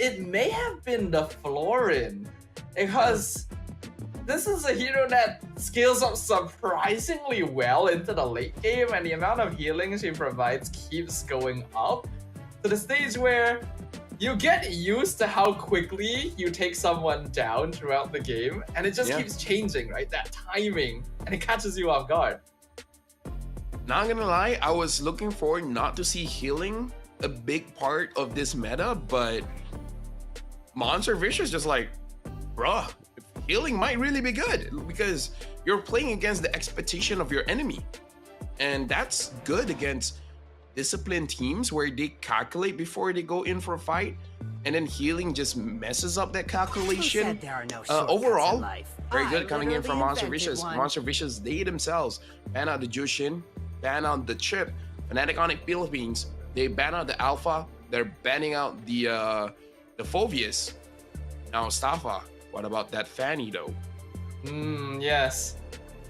it may have been the Florin, because this is a hero that scales up surprisingly well into the late game, and the amount of healing she provides keeps going up to the stage where you get used to how quickly you take someone down throughout the game, and it just keeps changing, right? That timing, and it catches you off guard. Not gonna lie, I was looking forward not to see healing a big part of this meta, but Monster Vicious just like, bruh, healing might really be good because you're playing against the expectation of your enemy. And that's good against disciplined teams where they calculate before they go in for a fight, and then healing just messes up that calculation. Overall, very good coming in from Monster Vicious. Monster Vicious, they themselves ban out the Jushin, ban out the Chip. Fnatic Onic Philippines, they ban out the Alpha. They're banning out the Phoveus. Now Staffa, what about that Fanny though? Yes.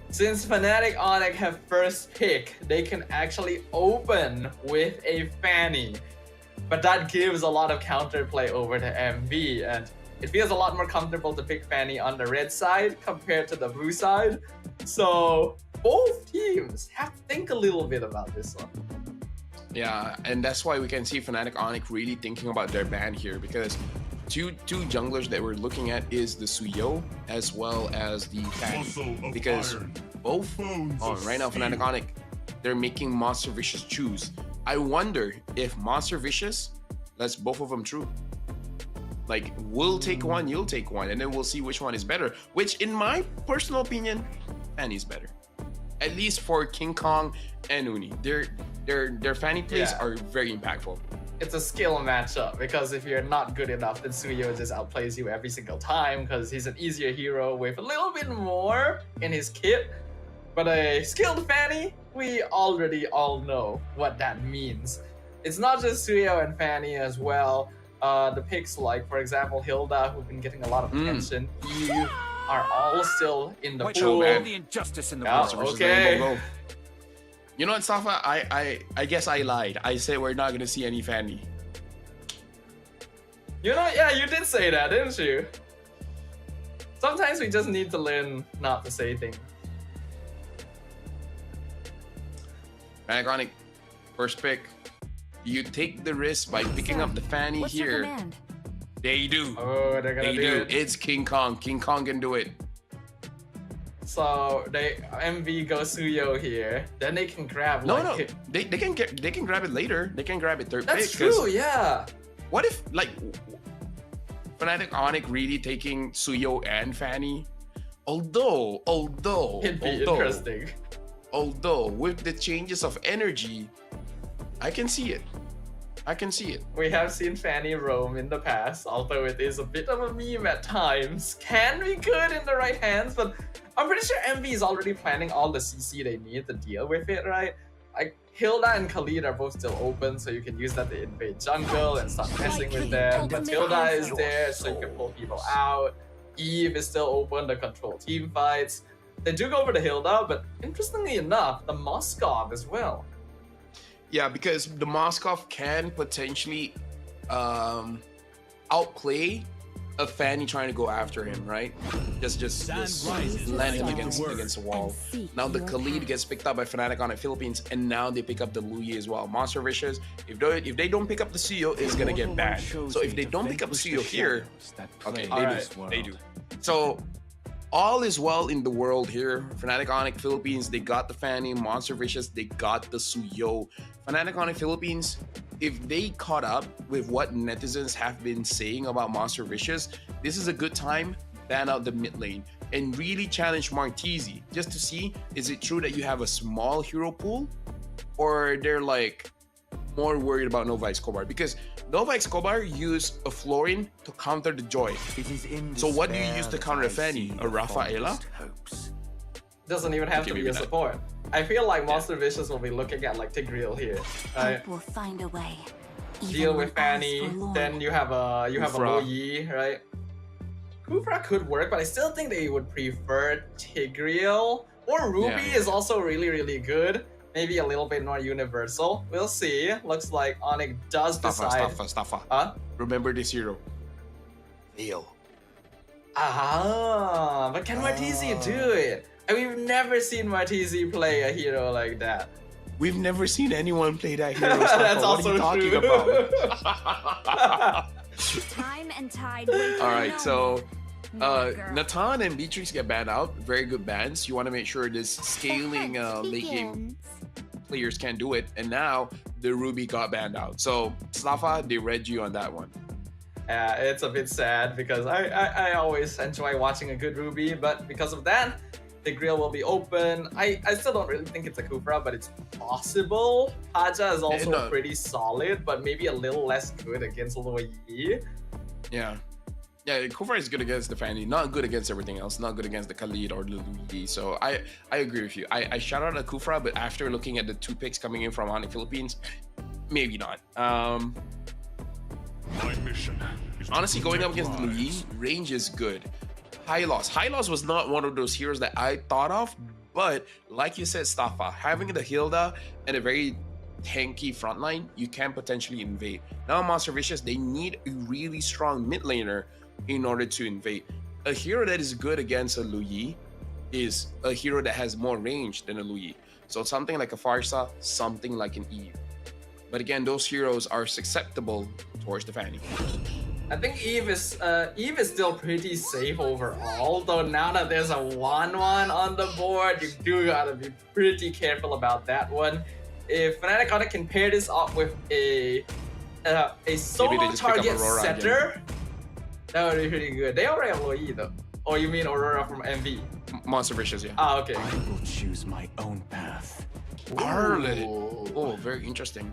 Since Fnatic Onic have first pick, they can actually open with a Fanny. But that gives a lot of counterplay over to MV, and it feels a lot more comfortable to pick Fanny on the red side compared to the blue side. So both teams have to think a little bit about this one. Yeah, and that's why we can see Fnatic Onic really thinking about their ban here, because two junglers that we're looking at is the Suyo as well as the Fanny, because both right now Fnatic Onic, they're making Monster Vicious choose. I wonder if Monster Vicious lets both of them true. Like, we'll take one, you'll take one, and then we'll see which one is better, which in my personal opinion, Fanny's better. At least for King Kong and Uni. Their Fanny plays are very impactful. It's a skill matchup, because if you're not good enough, then Suyo just outplays you every single time because he's an easier hero with a little bit more in his kit. But a skilled Fanny, we already all know what that means. It's not just Suyo and Fanny as well. The picks like, for example, Hilda, who've been getting a lot of attention, Eve, are all still in the pool. The injustice in the world. Okay. You know what, Safa? I guess I lied. I said we're not gonna see any Fanny. You know, yeah, you did say that, didn't you? Sometimes we just need to learn not to say things. Fnatic Onic, first pick. You take the risk by picking up the Fanny here. They do. Oh, they're gonna do it. It's King Kong. King Kong can do it. So MV goes Suyo here. Then they can grab they can grab it later. They can grab it third pick. That's true, yeah. What if like Fnatic Onic really taking Suyo and Fanny? Although It'd be interesting. Although with the changes of energy, I can see it. We have seen Fanny roam in the past, although it is a bit of a meme at times. Can be good in the right hands, but I'm pretty sure MV is already planning all the CC they need to deal with it, right? Like, Hilda and Khalid are both still open, so you can use that to invade jungle and start messing with them. Matilda is there, so you can pull people out. Eve is still open to control team fights. They do go over to Hilda, but interestingly enough, the Moskov as well. Yeah, because the Moskov can potentially outplay a Fanny trying to go after him, right? Just landing against the wall. Now the Khalid gets picked up by Fnatic Onic Philippines, and now they pick up the Luyi as well. Monster Vicious, if they don't pick up the Suyo, it's gonna get bad. So if they don't pick up the Suyo here, okay, they do. So all is well in the world here. Fnatic Onic Philippines, they got the Fanny. Monster Vicious, they got the Suyo. Fnatic Onic Philippines, if they caught up with what netizens have been saying about Monster Vicious, this is a good time, ban out the mid lane and really challenge Marteezy just to see, is it true that you have a small hero pool, or they're like more worried about Nova Escobar? Because Nova Escobar used a Florin to counter the Joy. So what do you use to counter a Fanny? A Rafaela? Doesn't even have to be a support. I feel like Monster Vicious will be looking at like Tigreal here. Right? We'll find a way. Deal with Fanny, then you have a Luyi, right? Kufra could work, but I still think they would prefer Tigreal. Or Ruby is also really, really good. Maybe a little bit more universal. We'll see. Looks like Onic does decide. Staffa. Remember this hero. fail. Ah, but can Martisi do it? We've never seen Martisi play a hero like that. We've never seen anyone play that hero. That's what also are you talking true. about? Time and tide. All right, so Natan and Beatrix get banned out. Very good bans. You want to make sure this scaling late game players can do it. And now the Ruby got banned out. So Slafa, they read you on that one. Yeah, it's a bit sad because I always enjoy watching a good Ruby, but because of that, the grill will be open. I still don't really think it's a Kufra, but it's possible. Haja is also pretty solid, but maybe a little less good against Luyi. Yeah. Yeah, Kufra is good against the Fanny, not good against everything else, not good against the Khalid or the Luyi. So I agree with you. I shout out the Kufra, but after looking at the 2 picks coming in from Onic Philippines, maybe not. My mission is honestly, going up against the Luyi, range is good. High Loss was not one of those heroes that I thought of, but like you said, Stafa, having the Hilda and a very tanky frontline, you can potentially invade. Now, Monster Vicious, they need a really strong mid laner in order to invade. A hero that is good against a Luyi is a hero that has more range than a Luyi. So something like a Farsa, something like an Eve. But again, those heroes are susceptible towards the Fanny. I think Eve is still pretty safe overall, though now that there's a 1-1 on the board, you do gotta be pretty careful about that one. If Fnatic Onic can pair this up with a solo target setter, that would be pretty good. They already have Luyi though. Oh, you mean Aurora from MV? Monster Vicious, yeah. Ah, okay. I will choose my own path. Arlet. Oh, very interesting.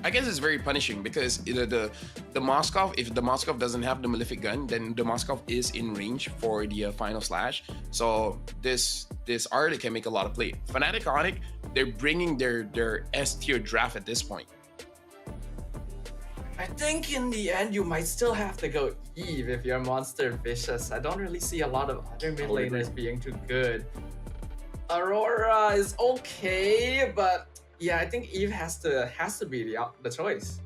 I guess it's very punishing because the Moskov, if the Moskov doesn't have the Malefic gun, then the Moskov is in range for the final slash. So this Arlet can make a lot of play. Fnatic Onic, they're bringing their S tier draft at this point. I think in the end you might still have to go Eve if you're Monster Vicious. I don't really see a lot of other mid laners being too good. Aurora is okay, but yeah, I think Eve has to be the choice.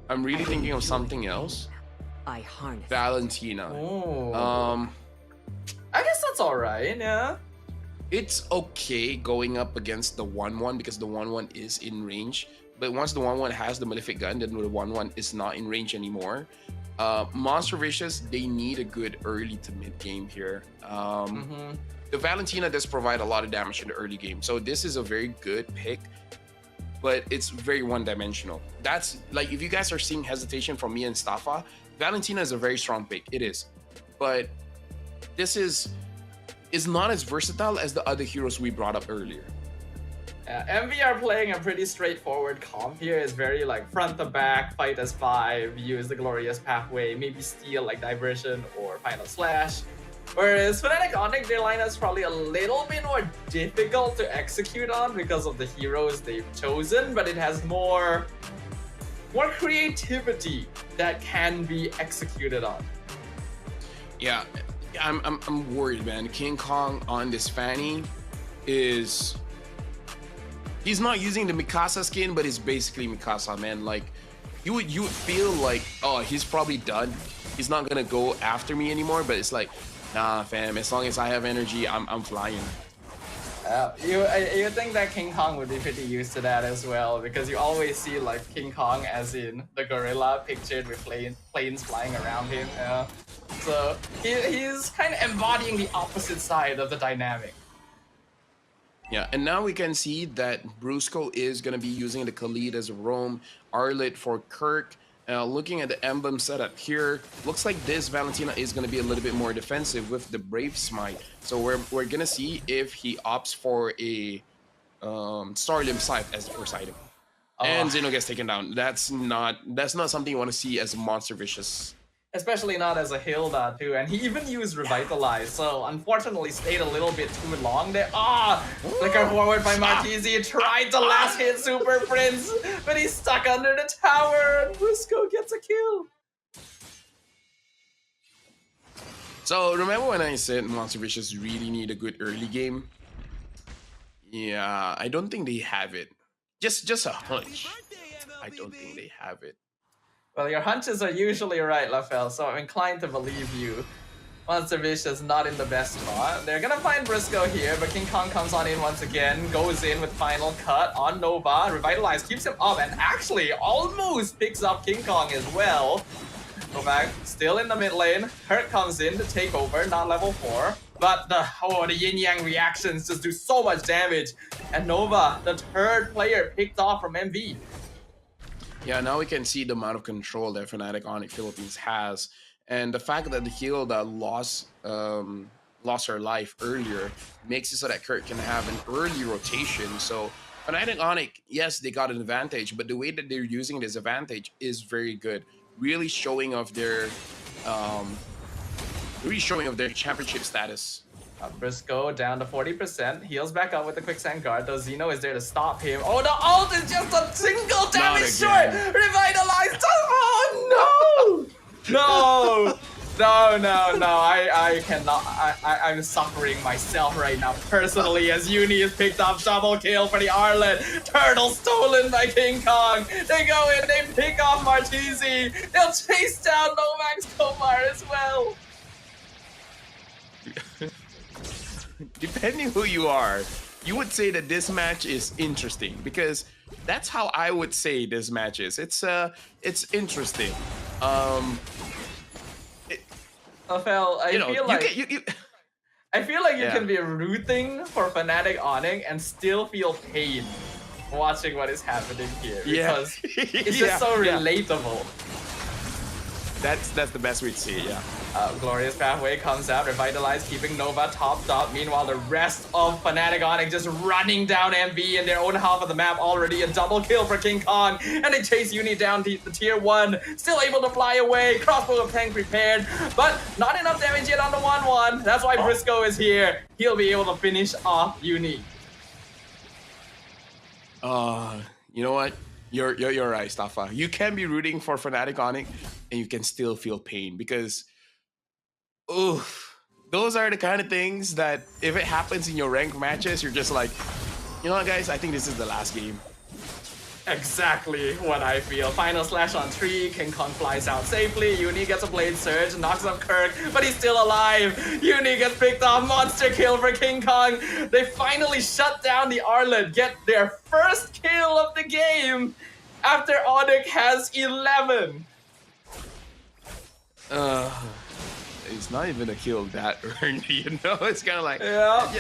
I'm really thinking of something else. I harness Valentina. Oh. I guess that's alright, yeah. It's okay going up against the 1-1 because the 1-1 is in range. But once the 1-1 has the Malefic gun, then the 1-1 is not in range anymore. Monster Vicious, they need a good early to mid game here. The Valentina does provide a lot of damage in the early game, so this is a very good pick, but it's very one-dimensional. That's like, if you guys are seeing hesitation from me and Stafa, Valentina is a very strong pick. It is, but this is not as versatile as the other heroes we brought up earlier. MV are playing a pretty straightforward comp here. It's very like front to back, fight as 5, use the glorious pathway, maybe steal like diversion or final slash. Whereas Fnatic Onic, their lineup is probably a little bit more difficult to execute on because of the heroes they've chosen, but it has more creativity that can be executed on. Yeah, I'm worried, man. King Kong on this Fanny he's not using the Mikasa skin, but it's basically Mikasa, man. Like you would feel like, oh, he's probably done. He's not gonna go after me anymore, but it's like, nah, fam, as long as I have energy, I'm flying. You think that King Kong would be pretty used to that as well, because you always see like King Kong as in the gorilla pictured with planes flying around him. So he's kind of embodying the opposite side of the dynamic. Yeah, and now we can see that Brusco is going to be using the Khalid as a roam, Arlet for Kirk. Looking at the emblem setup here, looks like this Valentina is going to be a little bit more defensive with the Brave Smite. So we're going to see if he opts for a Starlim Scythe as the first item. And Zeno gets taken down. That's not something you want to see as a Monster Vicious. Especially not as a Hilda too, and he even used Revitalize, so unfortunately stayed a little bit too long there. Flicker forward by Martisi, tried to last hit Super Prince, but he's stuck under the tower, and Brusco gets a kill. So remember when I said Monster Vicious really need a good early game? Yeah, I don't think they have it. Just a hunch. I don't think they have it. Well, your hunches are usually right, Lafel, so I'm inclined to believe you. Monster Vicious not in the best spot. They're gonna find Briscoe here, but King Kong comes on in once again, goes in with final cut on Nova, Revitalize, keeps him up, and actually almost picks up King Kong as well. Novak still in the mid lane. Hurt comes in to take over, not level 4. But the yin-yang reactions just do so much damage. And Nova, the third player picked off from MV. Yeah, now we can see the amount of control that Fnatic Onic Philippines has. And the fact that the heal that lost her life earlier makes it so that Kurt can have an early rotation. So Fnatic Onic, yes, they got an advantage, but the way that they're using this advantage is very good. Really showing off their championship status. Briscoe down to 40%. Heals back up with the quicksand guard, though Zeno is there to stop him. Oh, the ult is just a single damage short! Revitalized! Oh, no! No! I cannot. I'm suffering myself right now personally as Uni is picked up double kill for the Arlet. Turtle stolen by King Kong. They go in, they pick off Martisi. They'll chase down Nomax Komar as well. Depending who you are, you would say that this match is interesting because that's how I would say this match is. It's interesting. Rafael, I feel like you can be rooting for Fnatic Onic and still feel pain watching what is happening here because it's just so relatable. That's the best way to see it, yeah. Glorious Pathway comes out, Revitalize, keeping Nova topped up. Meanwhile, the rest of Fnatic Onic just running down MV in their own half of the map already. A double kill for King Kong, and they chase Uni down to the tier 1. Still able to fly away, crossbow of tank prepared, but not enough damage yet on the 1-1. That's why Briscoe is here. He'll be able to finish off Uni. You know what? You're right, Staffa. You can be rooting for Fnatic Onic, and you can still feel pain because, those are the kind of things that if it happens in your ranked matches, you're just like, you know what, guys? I think this is the last game. Exactly what I feel. Final slash on 3. King Kong flies out safely. Uni gets a blade surge, knocks up Kirk, but he's still alive. Uni gets picked off. Monster kill for King Kong. They finally shut down the Arlet, get their first kill of the game after Onic has 11. It's not even a kill that early, you know? It's kind of like, yeah.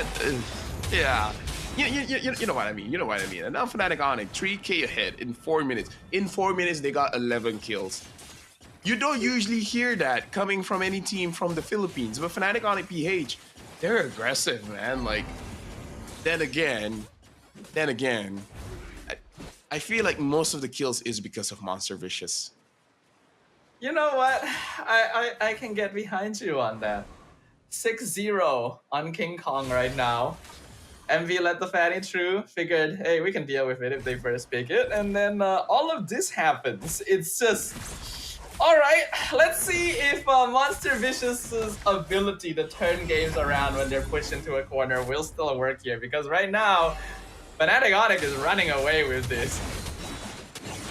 You know what I mean. You know what I mean. And now Fnatic Onic, 3K ahead in 4 minutes. In 4 minutes, they got 11 kills. You don't usually hear that coming from any team from the Philippines, but Fnatic Onic PH, they're aggressive, man. Like, then again, I feel like most of the kills is because of Monster Vicious. You know what? I can get behind you on that. 6-0 on King Kong right now. MV let the Fanny through, figured, hey, we can deal with it if they first pick it. And then all of this happens. It's just... Alright, let's see if Monster Vicious's ability to turn games around when they're pushed into a corner will still work here. Because right now, Fnatic Onic is running away with this.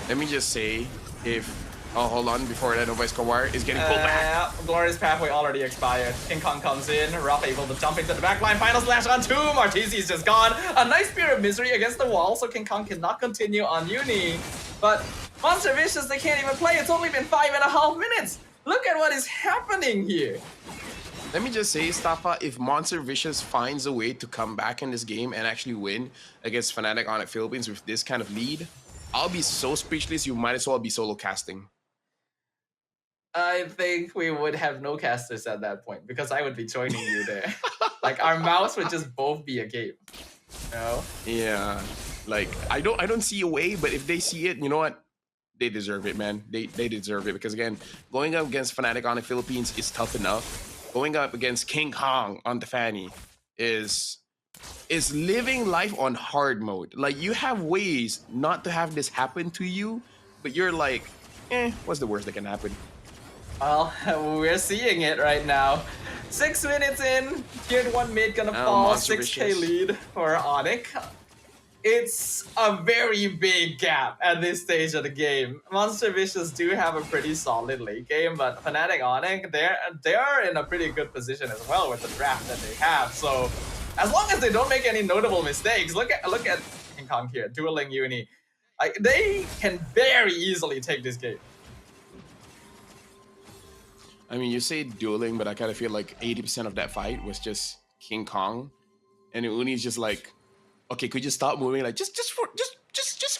Let me just say, if... Oh, hold on, before that, Nova's Kawar is getting pulled back. Glorious Pathway already expired. King Kong comes in, Ruff able to jump into the backline. Final slash on 2, Martisi's just gone. A nice Spear of Misery against the wall, so King Kong cannot continue on Uni. But Monster Vicious, they can't even play. It's only been 5.5 minutes. Look at what is happening here. Let me just say, Staffa, if Monster Vicious finds a way to come back in this game and actually win against Fnatic Onic Philippines with this kind of lead, I'll be so speechless, you might as well be solo casting. I think we would have no casters at that point because I would be joining you there. Like our mouse would just both be a game. You know? Yeah. Like I don't see a way, but if they see it, you know what? They deserve it, man. They deserve it because again, going up against Fnatic Onic Philippines is tough enough. Going up against King Kong on the Fanny is living life on hard mode. Like you have ways not to have this happen to you, but you're like, what's the worst that can happen? Well, we're seeing it right now. 6 minutes in, tier 1 mid gonna fall, 6K lead for Onic. it's a very big gap at this stage of the game. Monster Vicious do have a pretty solid late game, but Fnatic Onic, they're in a pretty good position as well with the draft that they have. So as long as they don't make any notable mistakes, look at King Kong here, dueling Uni. Like, they can very easily take this game. I mean, you say dueling, but I kind of feel like 80% of that fight was just King Kong, and Uni's just like, okay, could you stop moving? Like, just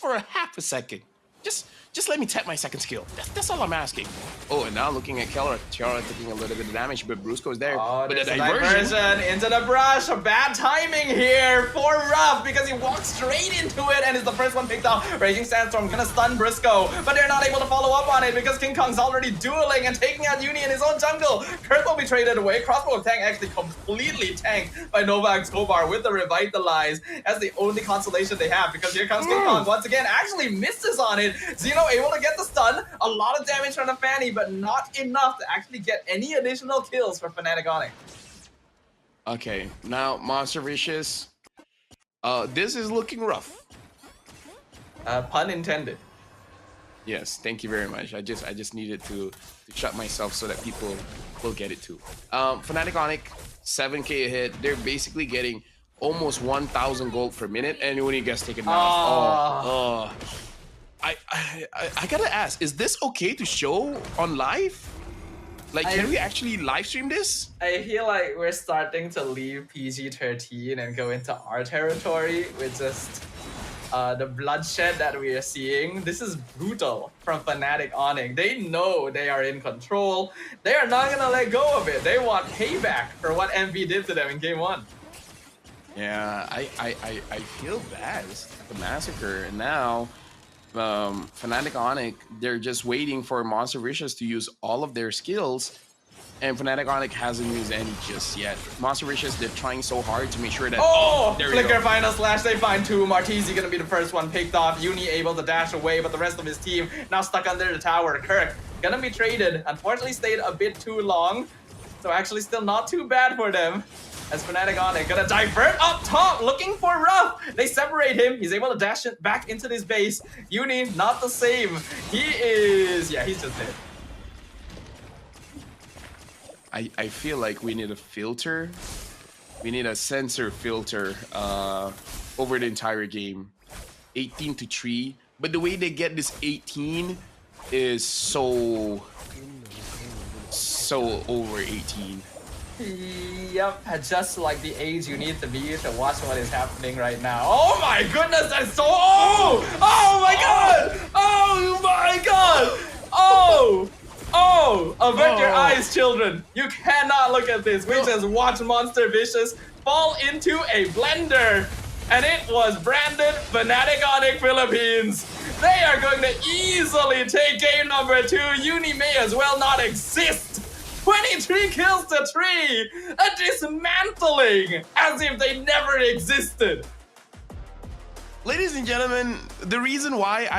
for a half a second. Just let me tap my second skill. That's all I'm asking. Oh, and now looking at Tiara taking a little bit of damage, but Brusco's there. Oh, but there's a diversion into the brush. Bad timing here for Ruff because he walks straight into it and is the first one picked off. Raging Sandstorm gonna stun Brusco, but they're not able to follow up on it because King Kong's already dueling and taking out Uni in his own jungle. Kurt will be traded away. Crossbow Tank actually completely tanked by Nova and Skobar with the Revitalize as the only consolation they have, because here comes King Kong once again, actually misses on it. Xeno able to get the stun, a lot of damage from the Fanny, but not enough to actually get any additional kills for Fnatic Onic. Okay, now Monster Vicious, this is looking rough. Pun intended. Yes, thank you very much. I just needed to shut myself so that people will get it too. Fnatic Onic, 7K ahead. They're basically getting almost 1,000 gold per minute, and when he gets taken down, I gotta ask, is this okay to show on live? Like, can we actually live stream this? I feel like we're starting to leave PG-13 and go into our territory with just the bloodshed that we are seeing. This is brutal from Fnatic Onic. They know they are in control. They are not gonna let go of it. They want payback for what MV did to them in game 1. Yeah, I feel bad. It's the Massacre, and now Fnatic Onic, they're just waiting for Monster Vicious to use all of their skills, and Fnatic Onic hasn't used any just yet. Monster Vicious, they're trying so hard to make sure that... Oh! Flicker final slash, they find 2. Martisi gonna be the first one picked off. Uni able to dash away, but the rest of his team now stuck under the tower. Kirk gonna be traded. Unfortunately stayed a bit too long, so actually still not too bad for them. As Fnatic Onic gonna divert up top, looking for Ruff. They separate him. He's able to dash it back into this base. Uni, not the same. He is... yeah, he's just dead. I feel like we need a filter. We need a sensor filter over the entire game. 18-3. But the way they get this 18 is so over 18. Yep, just like the age you need to be to watch what is happening right now. Oh my goodness, that's so... Oh my god! Oh my god! Avert your eyes, children. You cannot look at this. We just watched Monster Vicious fall into a blender. And it was branded Fnatic Onic Philippines. They are going to easily take game number 2. Uni may as well not exist. 23 kills to 3! A dismantling! As if they never existed! Ladies and gentlemen, the reason why